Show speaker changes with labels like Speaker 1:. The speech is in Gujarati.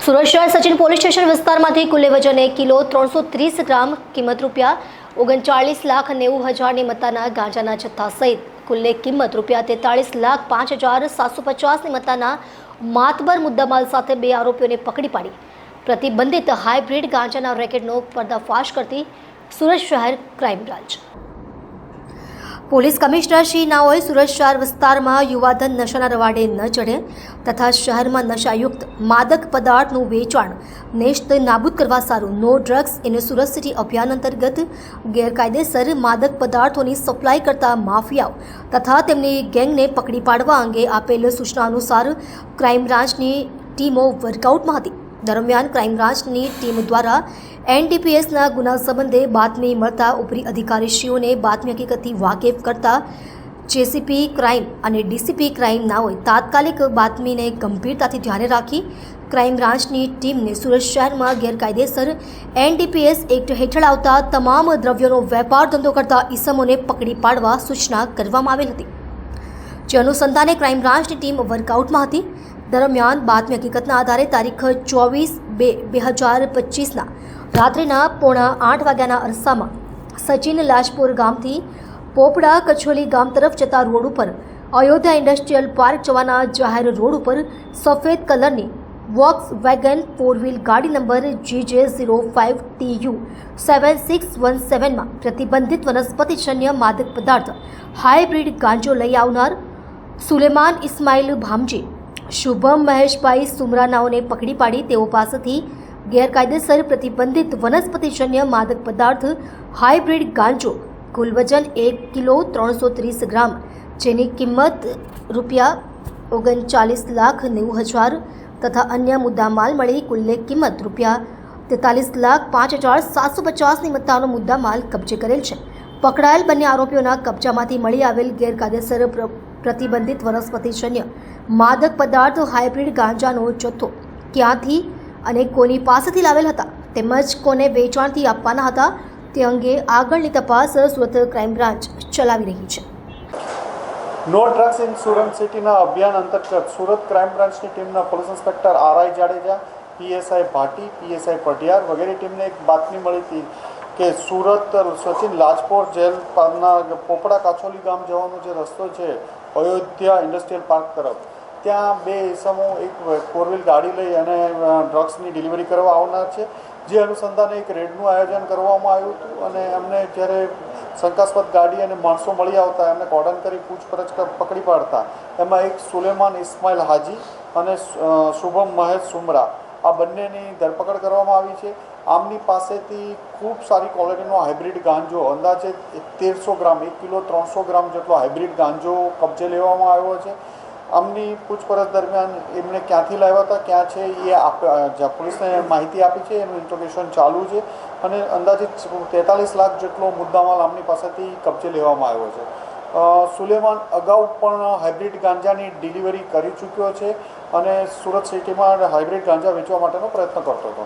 Speaker 1: સુરત શહેર સચિન પોલીસ સ્ટેશન વિસ્તારમાંથી કુલ્લે વજન 1 કિલો 330 ગ્રામ કિંમત ₹39,90,090ની મત્તાના ગાંજાના જથ્થા સહિત કુલ્લે કિંમત ₹43,05,750ની મત્તાના માતબર મુદ્દામાલ સાથે 2 આરોપીઓને પકડી પાડી પ્રતિબંધિત હાઇબ્રિડ ગાંજાના રેકેટનો પર્દાફાશ કરતી સુરત શહેર crime branch. Police commissioner Shri નાઓએ સુરત શહેર વિસ્તારમાં યુવાધન નશાના રવાડે ન ચઢે તથા શહેરમાં નશાયુક્ત માદક પદાર્થનું વેચાણ નેસ્ત નાબૂદ કરવા સારું નો ડ્રગ્સ ઇન સુરત સિટી અભિયાન અંતર્ગત ગેરકાયદેસર માદક પદાર્થોની સપ્લાય કરતા માફિયાઓ તથા તેમની ગેંગને પકડી પાડવા અંગે આપેલ સૂચના અનુસાર ક્રાઇમ બ્રાન્ચની ટીમો વર્કઆઉટમાં હતી। દરમિયાન ક્રાઇમ બ્રાન્ચની ટીમ દ્વારા એનડીપીએસના ગુના સંબંધે બાતમી મળતા ઉપરી અધિકારીશ્રીઓને બાતમી હકીકતથી વાકેફ કરતા જેસીપી ક્રાઇમ અને ડીસીપી ક્રાઇમ નાઓએ તાત્કાલિક બાતમીને ગંભીરતાથી ધ્યાને રાખી ક્રાઇમ બ્રાન્ચની ટીમને સુરત શહેરમાં ગેરકાયદેસર એનડીપીએસ એક્ટ હેઠળ આવતા તમામ દ્રવ્યોનો વેપાર ધંધો કરતા ઈસમોને પકડી પાડવા સૂચના કરવામાં આવેલ હતી, જે અનુસંધાને ક્રાઇમ બ્રાન્ચની ટીમ વર્કઆઉટમાં હતી। દરમિયાન બાતમી હકીકતના આધારે તારીખ 24/2/2025ના રાત્રિના 7:45 વાગ્યાના અરસામાં સચિન લાજપોર ગામથી પોપડા કચોલી ગામ તરફ જતા રોડ ઉપર અયોધ્યા ઇન્ડસ્ટ્રીયલ પાર્ક જવાના જાહેર રોડ ઉપર સફેદ કલરની વોક્સ વેગન 4 વ્હીલ ગાડી નંબર GJ05TU 7617માં પ્રતિબંધિત વનસ્પતિજન્ય માદક પદાર્થ હાઇબ્રિડ ગાંજો લઈ આવનાર સુલેમાન ઇસ્માઇલ ભામજી, શુભમ મહેશભાઈ સુમરાનાઓને પકડી પાડી તેઓ પાસેથી ગેરકાયદેસર પ્રતિબંધિત વનસ્પતિજન્ય માદક પદાર્થ હાઇબ્રિડ ગાંજો કુલ વજન 1 કિલો 330 ગ્રામ જેની કિંમત ₹39,90,000 તથા અન્ય મુદ્દામાલ મળી કુલ્લે કિંમત ₹43,05,750ની મત્તાનો મુદ્દામાલ કબજે કરેલ છે। પકડાયેલ બંને આરોપીઓના કબજામાંથી મળી આવેલ ગેરકાયદેસર પ્રતિબંધિત વનસ્પતિજન્ય માદક પદાર્થ હાઇબ્રિડ ગાંજાનો જથ્થો ક્યાંથી અને કોની પાસેથી લાવેલ હતા તેમજ કોને વેચાણથી આપવાના હતા તે અંગે આગળની તપાસ સુરત ક્રાઇમ બ્રાન્ચ ચલાવી રહી છે।
Speaker 2: નો ડ્રગ્સ ઇન સુરત સિટીના અભિયાન અંતર્ગત સુરત ક્રાઇમ બ્રાન્ચની ટીમના police inspector RI Jadeja, PSI ભાટી, PSI પઢિયાર વગેરે ટીમને એક બાતમી મળી હતી કે સુરત સચિન લાજપોર જેલ પારના પોપડા કાછોલી ગામ જવાનો જે રસ્તો છે અયોધ્યા ઇન્ડસ્ટ્રીયલ પાર્ક તરફ, ત્યાં 2 ઈસમો એક 4 વ્હીલ ગાડી લઈ અને ડ્રગ્સની ડિલિવરી કરવા આવનાર છે, જે અનુસંધાને એક રેડનું આયોજન કરવામાં આવ્યું હતું અને એમને જ્યારે શંકાસ્પદ ગાડી અને માણસો મળી આવતા એમને કોર્ડન કરી પૂછપરછ પકડી પાડતા એમાં એક સુલેમાન ઇસ્માઇલ હાજી અને શુભમ મહેશ સુમરા આ બંનેની ધરપકડ કરવામાં આવી છે। આમની પાસેથી ખૂબ સારી ક્વોલિટીનો હાઇબ્રિડ ગાંજો અંદાજે 1300 ગ્રામ 1 કિલો 300 ગ્રામ જેટલો હાઇબ્રિડ ગાંજો કબજે લેવામાં આવ્યો છે। આમની પૂછપરછ દરમિયાન એમને ક્યાંથી લાવ્યા હતા, ક્યાં છે એ પોલીસને માહિતી આપી છે, એનું ઇન્ટ્રોગેશન ચાલુ છે અને અંદાજિત 43 લાખ જેટલો મુદ્દામાલ આમની પાસેથી કબજે લેવામાં આવ્યો છે। સુલેમાન અગાઉ પણ હાઇબ્રિડ ગાંજાની ડિલિવરી કરી ચૂક્યો છે અને સુરત સિટીમાં હાઇબ્રિડ ગાંજા વેચવા માટેનો પ્રયત્ન કરતો હતો।